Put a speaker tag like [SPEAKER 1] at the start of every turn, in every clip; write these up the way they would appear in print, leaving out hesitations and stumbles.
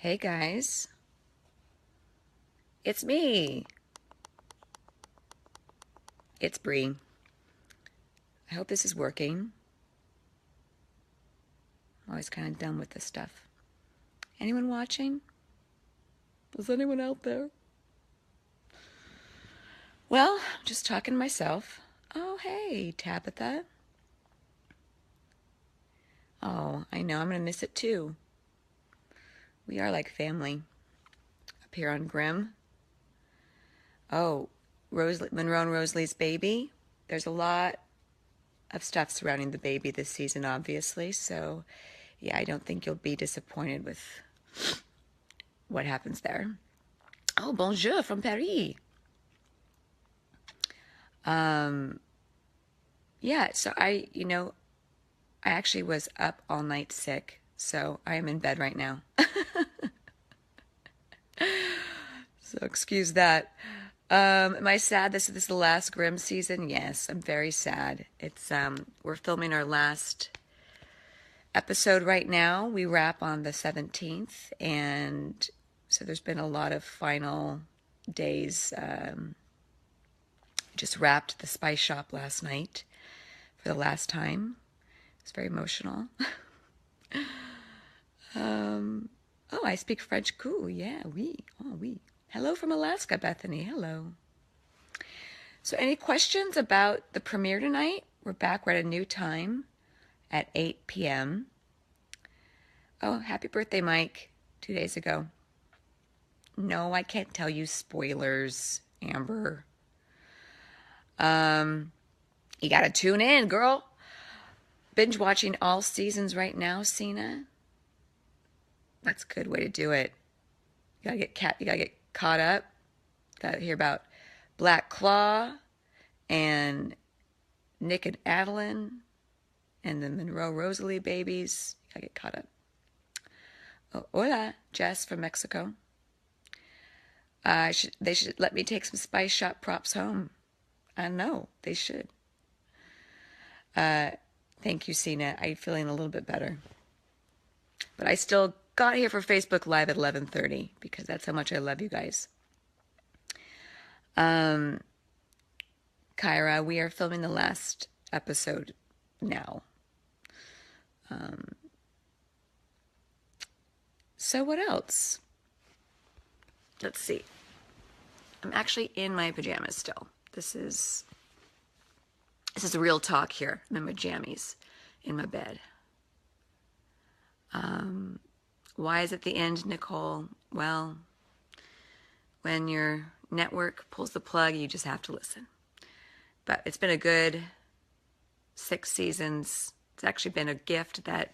[SPEAKER 1] Hey guys, it's me. It's Bree. I hope this is working. I'm always kind of done with this stuff. Anyone watching? Is anyone out there? Well, I'm just talking to myself. Oh, hey, Tabitha. Oh, I know, I'm going to miss it too. We are like family up here on Grimm. Oh, Monroe and Rosalie's baby. There's a lot of stuff surrounding the baby this season, obviously. So, yeah, I don't think you'll be disappointed with what happens there. Oh, bonjour from Paris. Um, yeah, so I actually was up all night sick, so I am in bed right now. So excuse that. Am I sad this is the last Grimm season? Yes, I'm very sad. It's we're filming our last episode right now. We wrap on the 17th, and so there's been a lot of final days. Just wrapped the Spice Shop last night for the last time. It's very emotional. Oh, I speak French. Cool. Yeah, oui. Oh, oui. Hello from Alaska, Bethany. Hello. So, any questions about the premiere tonight? We're back. We're at a new time at 8 p.m. Oh, happy birthday, Mike. 2 days ago. No, I can't tell you spoilers, Amber. You gotta tune in, girl. Binge watching all seasons right now, Cena. That's a good way to do it. You gotta get caught up. Gotta hear about Black Claw and Nick and Adeline and the Monroe Rosalie babies. You gotta get caught up. Oh, hola, Jess from Mexico. They should let me take some Spice Shop props home. I know they should. Thank you, Cena. I'm feeling a little bit better, but I still got here for Facebook Live at 11:30 because that's how much I love you guys. Kyra, we are filming the last episode now. So what else? Let's see. I'm actually in my pajamas still. This is real talk here. I'm in my jammies in my bed. Why is it the end, Nicole? Well, when your network pulls the plug, you just have to listen. But it's been a good 6 seasons. It's actually been a gift that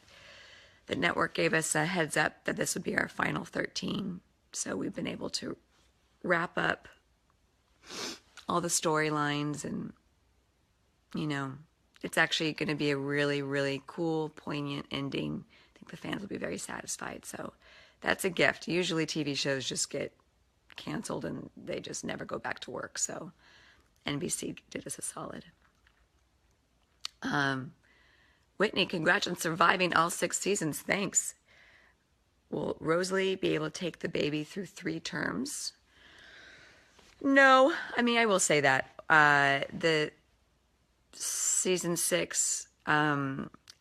[SPEAKER 1] the network gave us a heads up that this would be our final 13. So we've been able to wrap up all the storylines, and it's actually going to be a really, really cool, poignant ending. I think the fans will be very satisfied. So that's a gift. Usually TV shows just get canceled and they just never go back to work. So NBC did us a solid. Whitney, congrats on surviving all 6 seasons. Thanks. Will Rosalie be able to take the baby through 3 terms? No. I mean, I will say that. The season 6,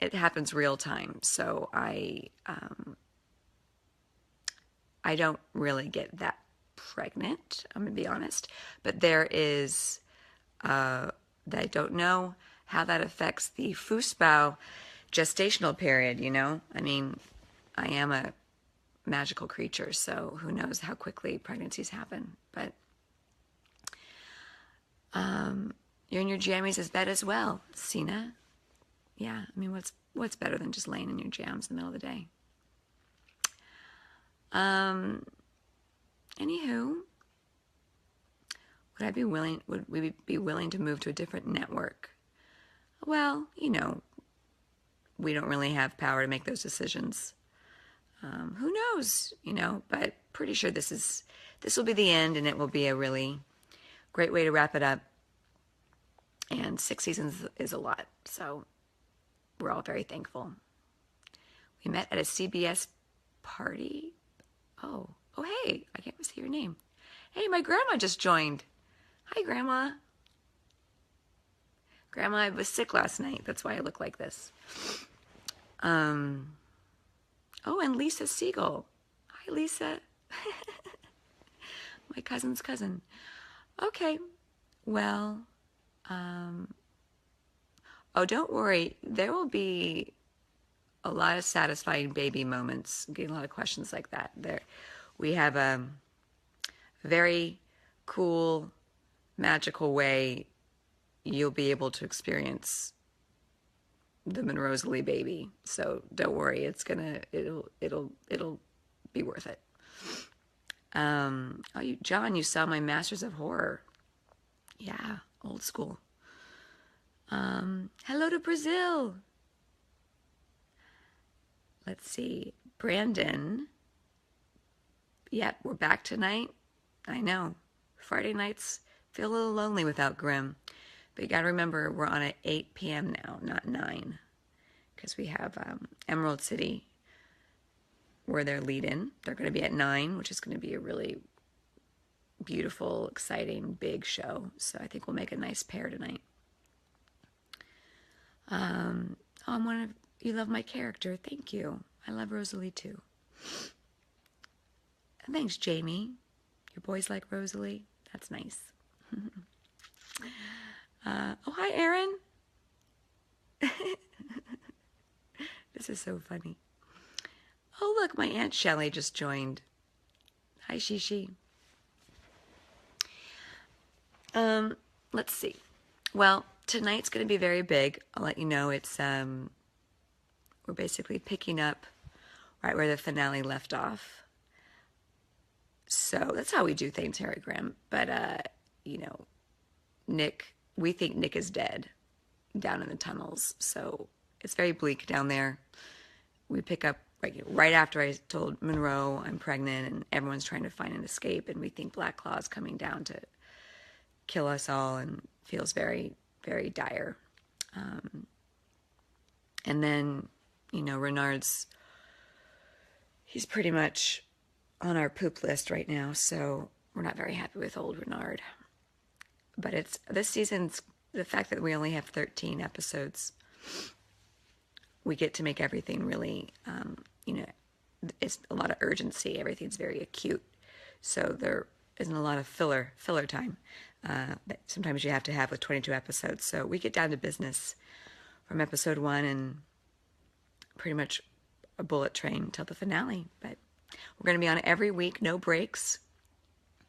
[SPEAKER 1] it happens real time. So I don't really get that pregnant, I'm going to be honest. But there is, that I don't know how that affects the Fußbau gestational period, I mean, I am a magical creature, so who knows how quickly pregnancies happen. But you're in your jammies is bed as well, Cena. Yeah, I mean, what's better than just laying in your jams in the middle of the day? Anywho, would we be willing to move to a different network? Well, we don't really have power to make those decisions. Who knows, but pretty sure this will be the end, and it will be a really great way to wrap it up. And 6 seasons is a lot, so we're all very thankful. We met at a CBS party. Oh, oh, hey, I can't see your name. Hey, my grandma just joined. Hi, Grandma. Grandma, I was sick last night. That's why I look like this. Um, oh, and Lisa Siegel. Hi, Lisa. My cousin's cousin. Okay, well, oh, don't worry. There will be a lot of satisfying baby moments. I'm getting a lot of questions like that. We have a very cool, magical way you'll be able to experience the Monroe-Lee baby. So don't worry, it'll be worth it. Oh, John, you saw my Masters of Horror. Yeah, old school. Hello to Brazil. Let's see, Brandon. Yep, we're back tonight. I know. Friday nights feel a little lonely without Grimm. But you got to remember, we're on at 8 p.m. now, not 9. Because we have Emerald City, where they're lead-in. They're going to be at 9, which is going to be a really beautiful, exciting, big show. So I think we'll make a nice pair tonight. Oh, you love my character. Thank you. I love Rosalie too. Thanks, Jamie. Your boys like Rosalie? That's nice. Oh, hi, Aaron. This is so funny. Oh, look, my Aunt Shelley just joined. Hi, Shishi. Let's see. Well, tonight's going to be very big. I'll let you know. It's we're basically picking up right where the finale left off. So that's how we do things here at Grimm. But Nick, we think Nick is dead down in the tunnels. So it's very bleak down there. We pick up right after I told Monroe I'm pregnant and everyone's trying to find an escape, and we think Black Claw's coming down to kill us all, and feels very, very dire. And then, Renard's, he's pretty much on our poop list right now, so we're not very happy with old Renard. But this season's, the fact that we only have 13 episodes, we get to make everything really, it's a lot of urgency. Everything's very acute. So there isn't a lot of filler time that sometimes you have to have with 22 episodes. So we get down to business from episode 1 and pretty much a bullet train till the finale. But we're going to be on every week, no breaks.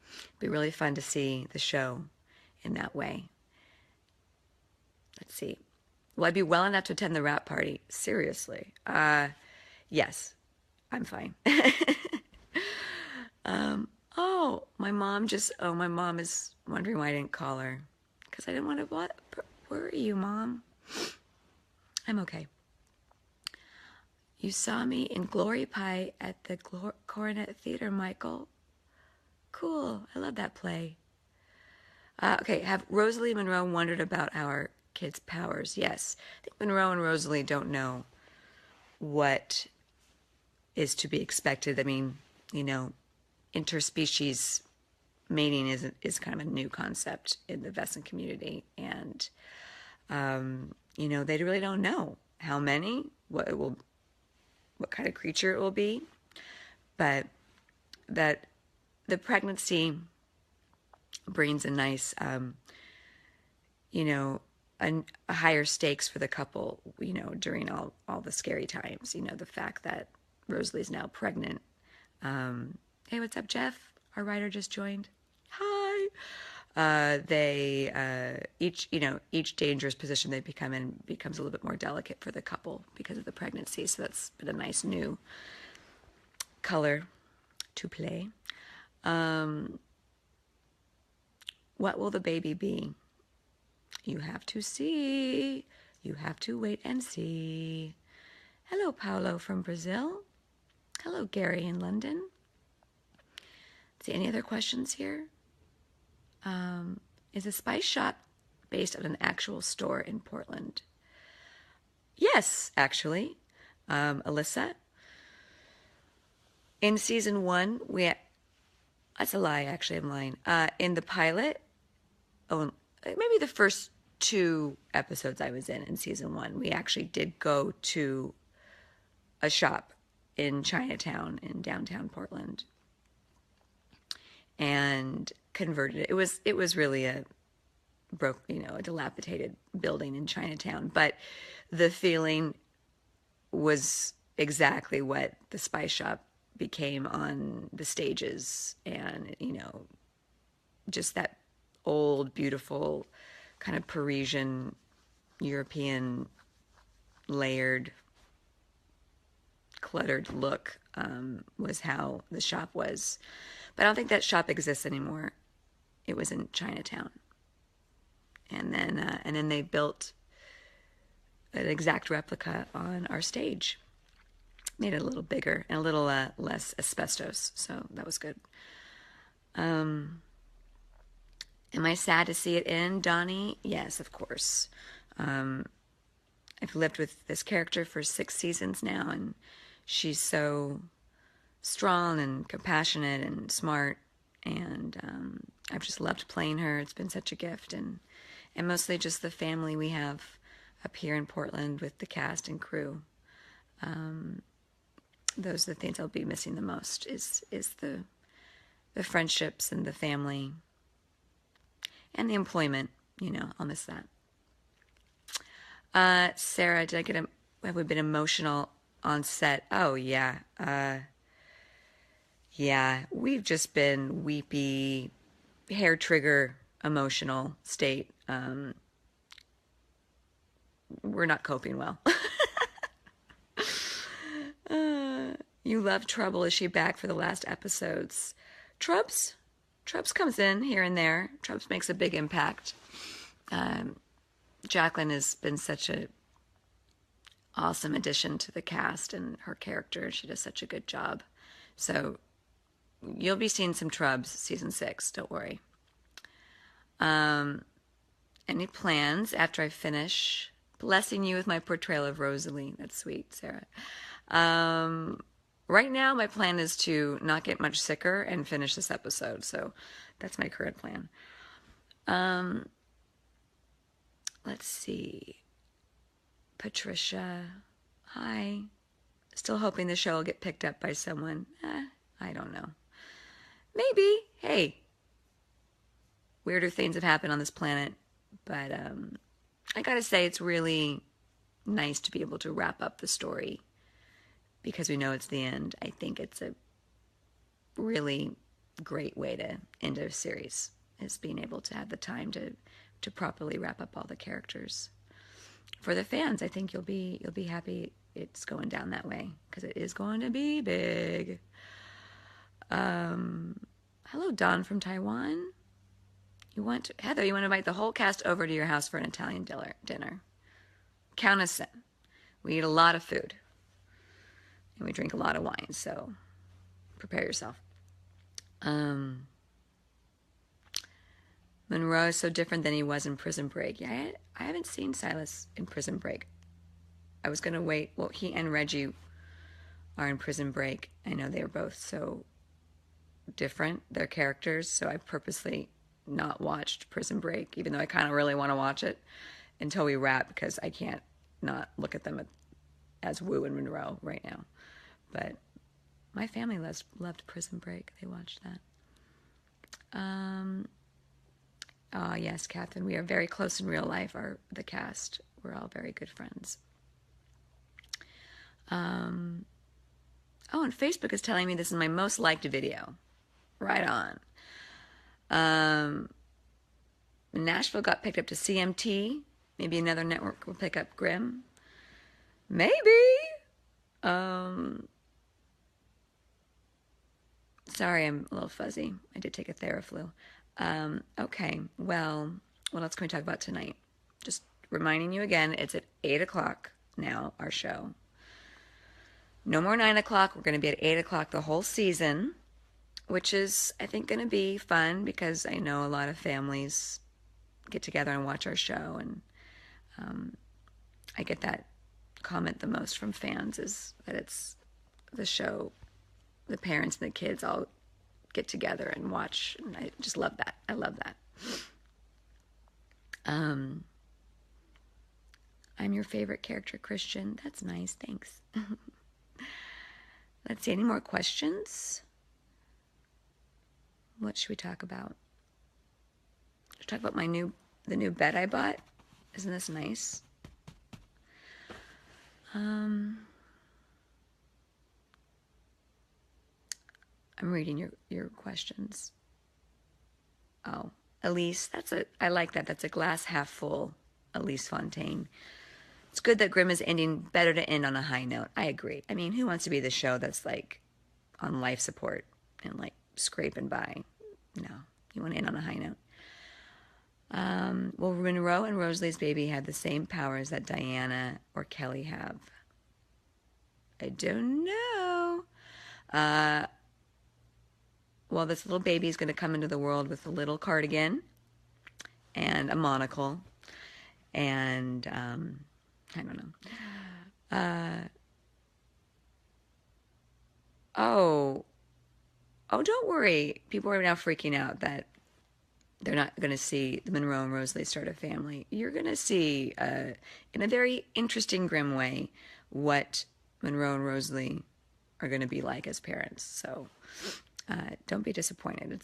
[SPEAKER 1] It'll be really fun to see the show in that way. Let's see. Will I be well enough to attend the wrap party? Seriously. Yes, I'm fine. My mom is wondering why I didn't call her. Because I didn't want to worry you, Mom. I'm okay. You saw me in Glory Pie at the Coronet Theater, Michael. Cool. I love that play. Okay, have Rosalie and Monroe wondered about our kids' powers? Yes. I think Monroe and Rosalie don't know what is to be expected. I mean, interspecies mating is kind of a new concept in the Vesson community. And, they really don't know how many, what kind of creature it will be. But that the pregnancy brings a nice, a higher stakes for the couple, during all the scary times. The fact that Rosalie's now pregnant. Hey, what's up, Jeff? Our writer just joined. Hi. Each dangerous position they become in becomes a little bit more delicate for the couple because of the pregnancy. So that's been a nice new color to play. What will the baby be? You have to see. You have to wait and see. Hello, Paolo from Brazil. Hello, Gary in London. See, any other questions here? Is a spice shop based at an actual store in Portland? Yes, actually. Alyssa, In season one, that's a lie, actually, I'm lying. In the pilot, oh, maybe the first two episodes I was in season one, we actually did go to a shop in Chinatown in downtown Portland and converted it. It was really a a dilapidated building in Chinatown, but the feeling was exactly what the spice shop became on the stages, and just that old, beautiful, kind of Parisian, European, layered, cluttered look was how the shop was. But I don't think that shop exists anymore. It was in Chinatown, and then they built an exact replica on our stage. Made it a little bigger and a little less asbestos, so that was good. Am I sad to see it end, Donnie? Yes, of course. I've lived with this character for 6 seasons now, and she's so strong and compassionate and smart, and I've just loved playing her. It's been such a gift, and mostly just the family we have up here in Portland with the cast and crew. Those are the things I'll be missing the most is the friendships and the family and the employment. I'll miss that. Sarah, have we been emotional on set? Oh, yeah. Yeah, we've just been weepy, hair trigger, emotional state. We're not coping well. You love Trouble. Is she back for the last episodes? Trubs comes in here and there. Trubs makes a big impact. Jacqueline has been such a awesome addition to the cast and her character. She does such a good job. So you'll be seeing some Trubs season 6. Don't worry. Any plans after I finish blessing you with my portrayal of Rosalie? That's sweet, Sarah. Right now, my plan is to not get much sicker and finish this episode. So that's my current plan. Let's see. Patricia, hi. Still hoping the show will get picked up by someone. I don't know. Maybe. Hey, weirder things have happened on this planet. But I gotta say, it's really nice to be able to wrap up the story because we know it's the end. I think it's a really great way to end a series, is being able to have the time to properly wrap up all the characters. For the fans, I think you'll be happy it's going down that way because it is going to be big. Hello, Don from Taiwan. Heather, you want to invite the whole cast over to your house for an Italian dinner. Count us in. We eat a lot of food. And we drink a lot of wine, so prepare yourself. Monroe is so different than he was in Prison Break. Yeah, I haven't seen Silas in Prison Break. I was going to wait. Well, he and Reggie are in Prison Break. I know they are both so different, their characters, so I purposely not watched Prison Break, even though I kind of really want to watch it until we wrap, because I can't not look at them as Wu and Monroe right now. But my family loved Prison Break. They watched that. Oh, yes, Catherine, we are very close in real life, the cast. We're all very good friends. Oh, and Facebook is telling me this is my most liked video. Right on. Nashville got picked up to CMT. Maybe another network will pick up Grimm. Maybe. Sorry, I'm a little fuzzy. I did take a Theraflu. Okay, well, what else can we talk about tonight? Just reminding you again, it's at 8 o'clock now, our show. No more 9 o'clock. We're going to be at 8 o'clock the whole season, which is, I think, going to be fun because I know a lot of families get together and watch our show, and I get that comment the most from fans is that the show the parents and the kids all get together and watch. And I just love that. I love that. Um, I'm your favorite character, Christian. That's nice. Thanks. Let's see. Any more questions? What should we talk about? Should we talk about the new bed I bought? Isn't this nice? I'm reading your questions. Oh, Elise, I like that. That's a glass half full, Elise Fontaine. It's good that Grimm is ending. Better to end on a high note. I agree. I mean, who wants to be the show that's like on life support and like scraping by? No, you want to end on a high note. Will Monroe and Rosalie's baby have the same powers that Diana or Kelly have? I don't know. Well, this little baby is going to come into the world with a little cardigan and a monocle. And I don't know. Oh, don't worry. People are now freaking out that they're not going to see the Monroe and Rosalie start a family. You're going to see, in a very interesting, Grimm way, what Monroe and Rosalie are going to be like as parents. So don't be disappointed.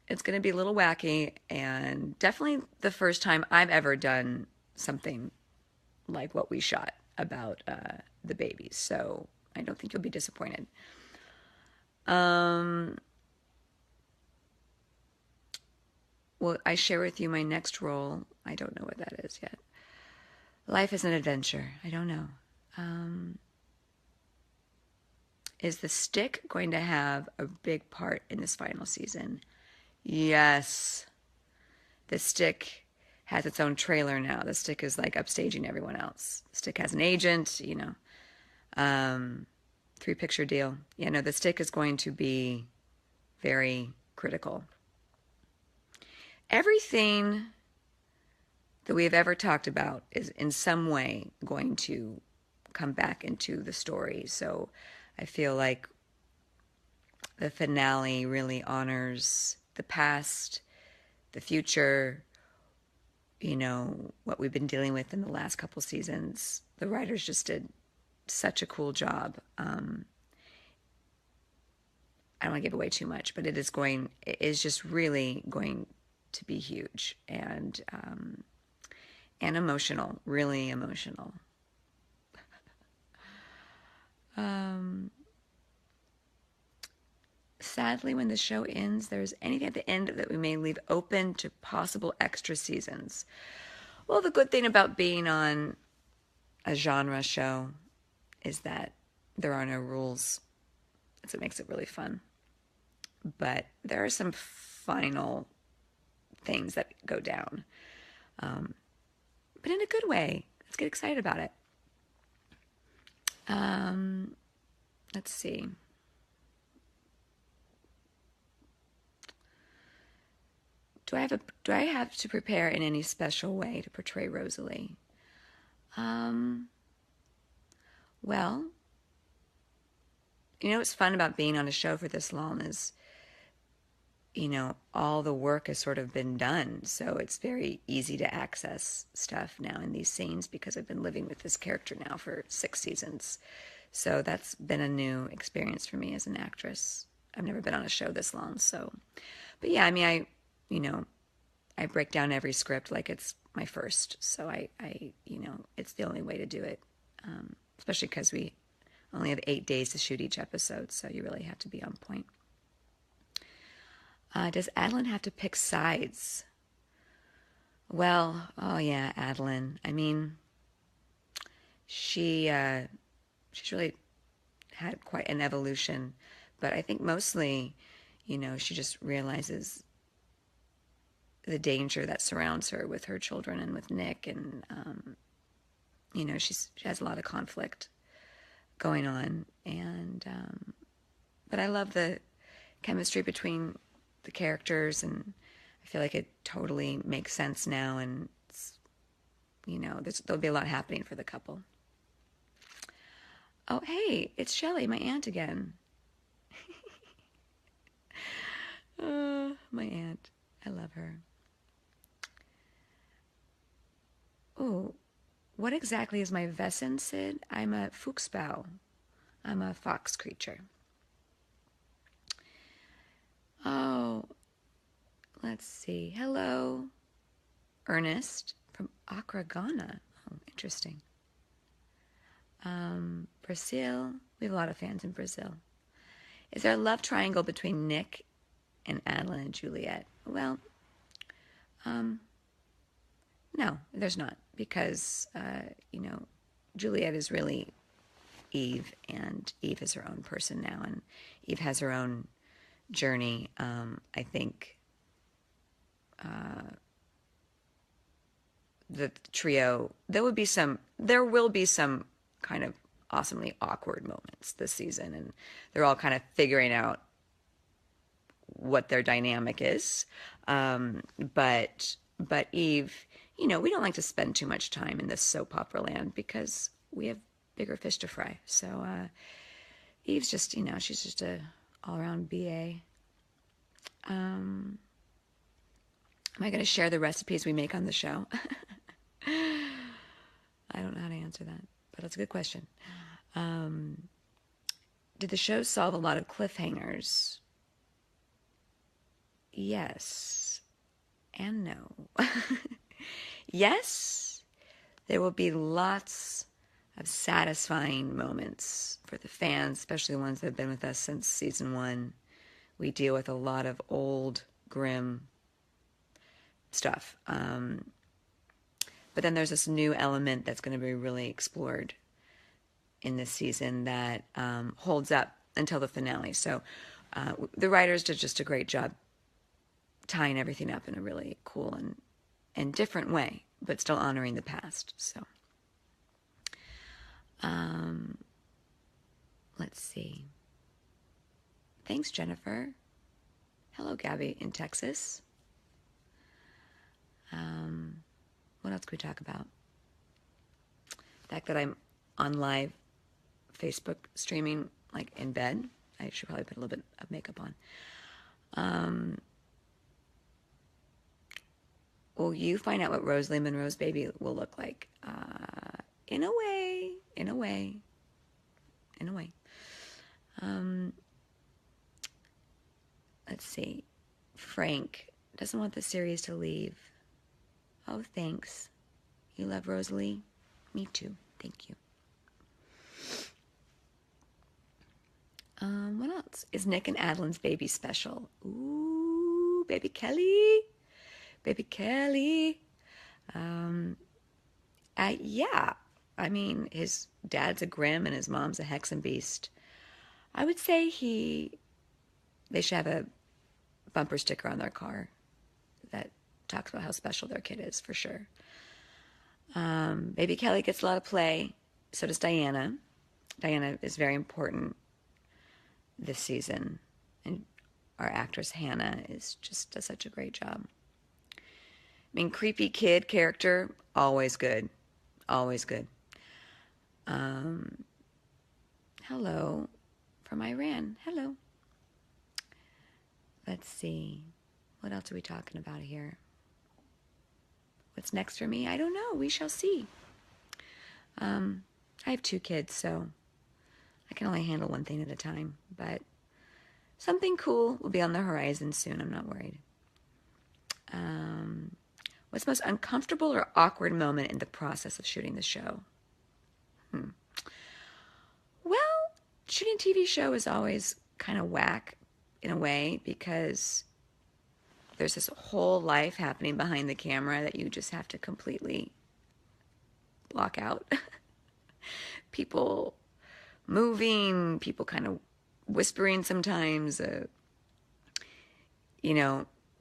[SPEAKER 1] It's going to be a little wacky, and definitely the first time I've ever done something like what we shot about the babies. So I don't think you'll be disappointed. Will I share with you my next role? I don't know what that is yet. Life is an adventure. I don't know. Is the stick going to have a big part in this final season? Yes. The stick has its own trailer now. The stick is like upstaging everyone else. The stick has an agent, 3-picture deal. Yeah, no, the stick is going to be very critical. Everything that we have ever talked about is in some way going to come back into the story. So I feel like the finale really honors the past, the future, what we've been dealing with in the last couple seasons. The writers just did such a cool job. I don't want to give away too much, but it is just really going to be huge and emotional, really emotional. Sadly, when the show ends, there's anything at the end that we may leave open to possible extra seasons. Well, the good thing about being on a genre show is that there are no rules. That's what makes it really fun. But there are some final things that go down. But in a good way. Let's get excited about it. Let's see. Do I have to prepare in any special way to portray Rosalie? Well, what's fun about being on a show for this long is, all the work has sort of been done. So it's very easy to access stuff now in these scenes because I've been living with this character now for 6 seasons. So that's been a new experience for me as an actress. I've never been on a show this long. So, but yeah, I mean, I break down every script like it's my first. So I it's the only way to do it. Especially because we only have 8 days to shoot each episode. So you really have to be on point. Does Adeline have to pick sides? Well, oh yeah, Adeline. I mean, she's really had quite an evolution, but I think mostly, she just realizes the danger that surrounds her with her children and with Nick, and she has a lot of conflict going on, and but I love the chemistry between the characters, and I feel like it totally makes sense now, and there'll be a lot happening for the couple. Oh, hey, it's Shelley, my aunt again. My aunt. I love her. Oh, what exactly is my Wesen, Sid? I'm a Fuchsbau. I'm a fox creature. Oh, let's see. Hello, Ernest from Accra, Ghana. Oh, interesting. Brazil. We have a lot of fans in Brazil. Is there a love triangle between Nick and Adeline and Juliet? Well, no, there's not, because Juliet is really Eve, and Eve is her own person now, and Eve has her own journey. I think the trio, there will be some kind of awesomely awkward moments this season, and they're all kind of figuring out what their dynamic is. But Eve, we don't like to spend too much time in this soap opera land because we have bigger fish to fry. So Eve's just, she's just a all-around BA. Am I going to share the recipes we make on the show? I don't know how to answer that, but that's a good question. Did the show solve a lot of cliffhangers? Yes and no. Yes, there will be lots of satisfying moments for the fans, especially the ones that have been with us since season 1. We deal with a lot of old Grimm stuff. But then there's this new element that's going to be really explored in this season that holds up until the finale. So the writers did just a great job tying everything up in a really cool and different way, but still honoring the past. So let's see. Thanks, Jennifer. Hello, Gabby in Texas. What else could we talk about? The fact that I'm on live Facebook streaming, like in bed. I should probably put a little bit of makeup on. Will you find out what Rosalie Monroe's baby will look like? In a way. Let's see. Frank doesn't want the series to leave. Oh, thanks. You love Rosalie? Me too. Thank you. What else? Is Nick and Adeline's baby special? Ooh, baby Kelly. Baby Kelly. Yeah. I mean, his dad's a Grimm and his mom's a Hexenbeast. I would say they should have a bumper sticker on their car that talks about how special their kid is, for sure. Baby Kelly gets a lot of play. So does Diana. Diana is very important this season. And our actress Hannah does such a great job. I mean, creepy kid character, always good. Always good. Hello from Iran. Hello. Let's see. What else are we talking about here? What's next for me? I don't know. We shall see. I have 2 kids, so I can only handle one thing at a time. But something cool will be on the horizon soon. I'm not worried. What's the most uncomfortable or awkward moment in the process of shooting the show? Well, shooting a TV show is always kind of whack in a way because there's this whole life happening behind the camera that you just have to completely block out. People moving, people kind of whispering sometimes. There's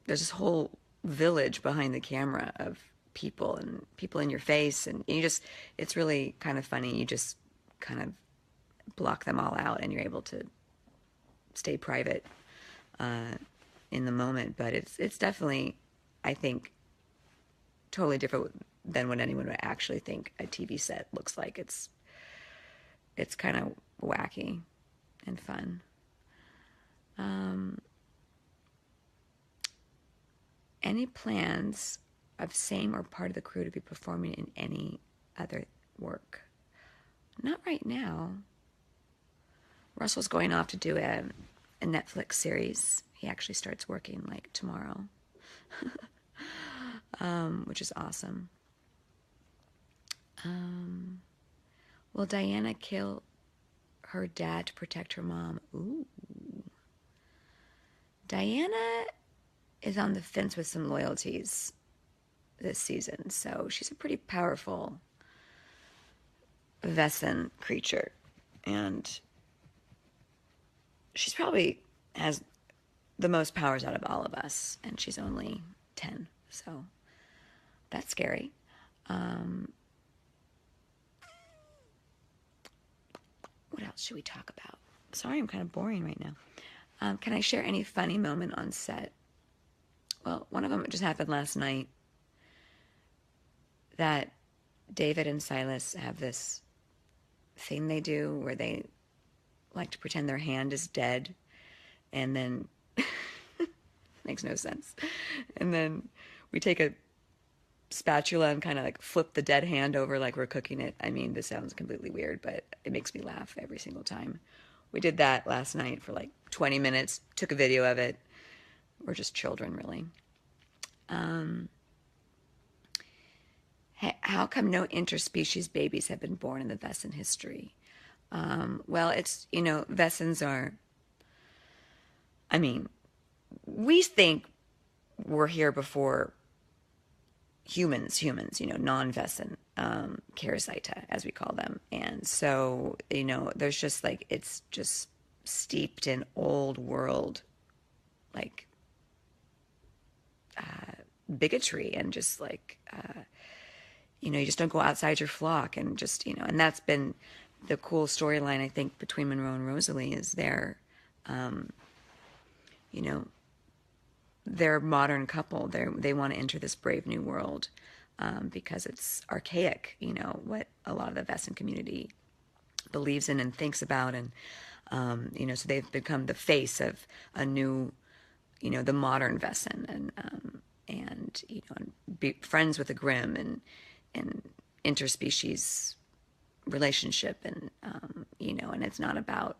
[SPEAKER 1] this whole village behind the camera of people and people in your face, and it's really kind of funny. You just kind of block them all out and you're able to stay private in the moment. But it's definitely, I think, totally different than what anyone would actually think a TV set looks like. It's kind of wacky and fun. any plans of same or part of the crew to be performing in any other work? Not right now. Russell's going off to do a Netflix series. He actually starts working like tomorrow, which is awesome. Will Diana kill her dad to protect her mom? Ooh. Diana is on the fence with some loyalties this season, so she's a pretty powerful Vesson creature, and she's probably has the most powers out of all of us, and she's only 10, so that's scary. What else should we talk about? Sorry, I'm kind of boring right now. Can I share any funny moment on set? Well, one of them just happened last night, that David and Silas have this thing they do where they like to pretend their hand is dead, and then makes no sense. And then we take a spatula and kind of like flip the dead hand over like we're cooking it. I mean, this sounds completely weird, but it makes me laugh every single time. We did that last night for like 20 minutes, took a video of it. We're just children, really. How come no interspecies babies have been born in the Vesson history? Well, it's, Vessons are, I mean, we think we're here before humans, non-Vesson, Charisita, as we call them. And so, there's just like, it's just steeped in old world, like, bigotry, and just like, you just don't go outside your flock, and just, and that's been the cool storyline, I think, between Monroe and Rosalie, is their, their modern couple. They want to enter this brave new world, because it's archaic, what a lot of the Vesson community believes in and thinks about. And, so they've become the face of a new, the modern Vesson, and be friends with the Grimm, and interspecies relationship, and, and it's not about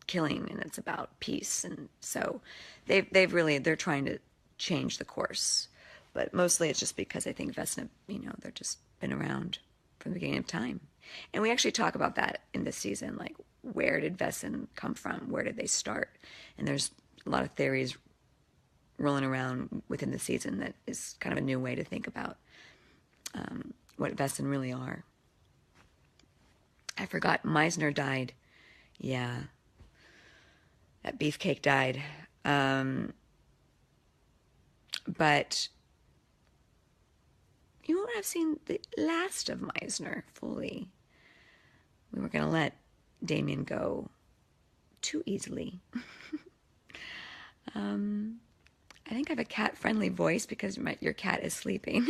[SPEAKER 1] killing, and it's about peace. And so they're trying to change the course, but mostly it's just because I think Vesna, they're just been around from the beginning of time. And we actually talk about that in this season, like, where did Vesson come from? Where did they start? And there's a lot of theories rolling around within the season that is kind of a new way to think about what Vesson really are. I forgot Meisner died. Yeah. That beefcake died. But you won't have seen the last of Meisner fully. We weren't going to let Damien go too easily. I think I have a cat-friendly voice because your cat is sleeping.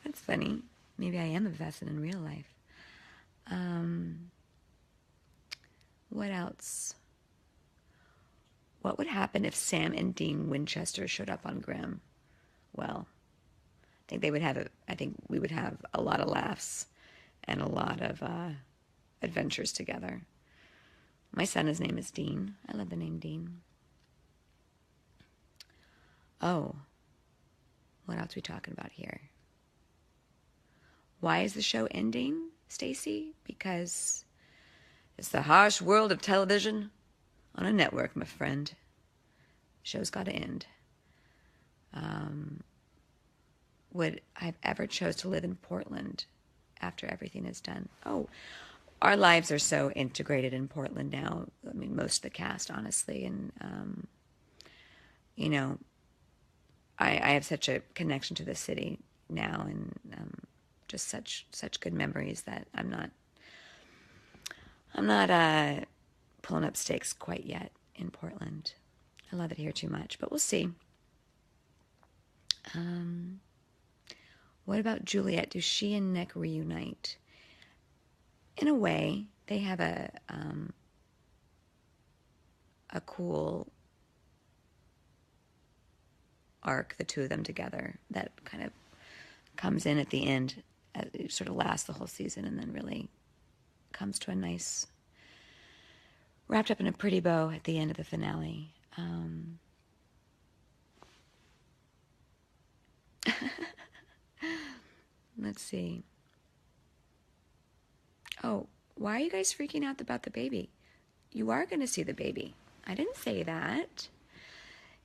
[SPEAKER 1] That's funny. Maybe I am a Vesson in real life. What else? What would happen if Sam and Dean Winchester showed up on Grimm? Well, I think we would have a lot of laughs and a lot of adventures together. My son, his name is Dean. I love the name Dean. Oh, what else are we talking about here? Why is the show ending, Stacy? Because it's the harsh world of television on a network, my friend. Show's got to end. Would I've ever chose to live in Portland after everything is done? Oh, our lives are so integrated in Portland now. I mean, most of the cast, honestly. And, I have such a connection to the city now, and just such good memories that I'm not pulling up stakes quite yet in Portland. I love it here too much, but we'll see. What about Juliet? Do she and Nick reunite? In a way, they have a cool arc, the two of them together, that kind of comes in at the end. It sort of lasts the whole season and then really comes to a nice, wrapped up in a pretty bow at the end of the finale. Let's see. Oh, why are you guys freaking out about the baby? You are going to see the baby. I didn't say that.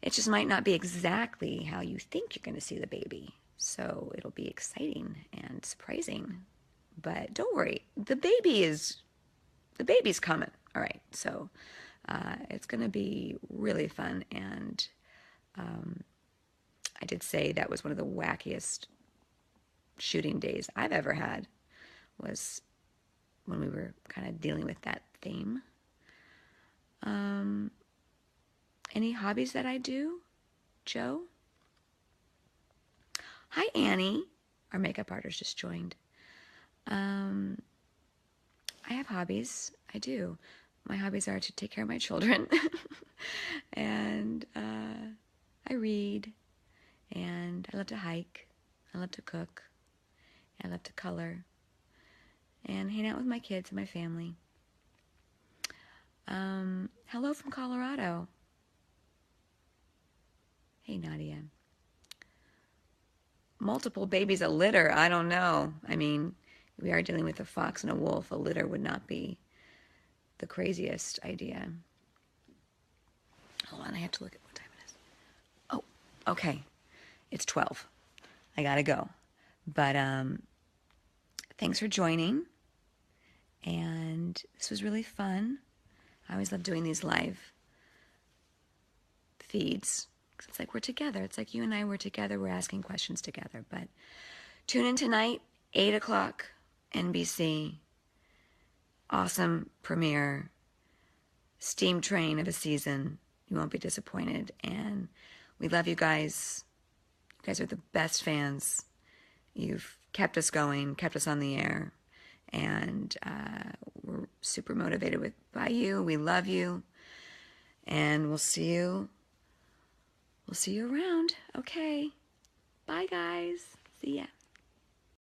[SPEAKER 1] It just might not be exactly how you think you're going to see the baby. So it'll be exciting and surprising. But don't worry, the baby's coming. All right, so it's going to be really fun. And I did say that was one of the wackiest shooting days I've ever had, was when we were kind of dealing with that theme. Any hobbies that I do? Joe? Hi, Annie. Our makeup artist just joined. I have hobbies. I do. My hobbies are to take care of my children. And I read. And I love to hike. I love to cook. I love to color. And hang out with my kids and my family. Hello from Colorado. Hey, Nadia. Multiple babies a litter. I don't know. I mean, we are dealing with a fox and a wolf. A litter would not be the craziest idea. Hold on, I have to look at what time it is. Oh, okay. It's 12. I gotta go. But thanks for joining. And this was really fun. I always love doing these live feeds. It's like we're together. It's like you and I were together. We're asking questions together. But tune in tonight, 8 o'clock, NBC. Awesome premiere. Steam train of a season. You won't be disappointed. And we love you guys. You guys are the best fans. You've kept us going, kept us on the air. And we're super motivated by you. We love you. And we'll see you around. Okay. Bye, guys. See ya.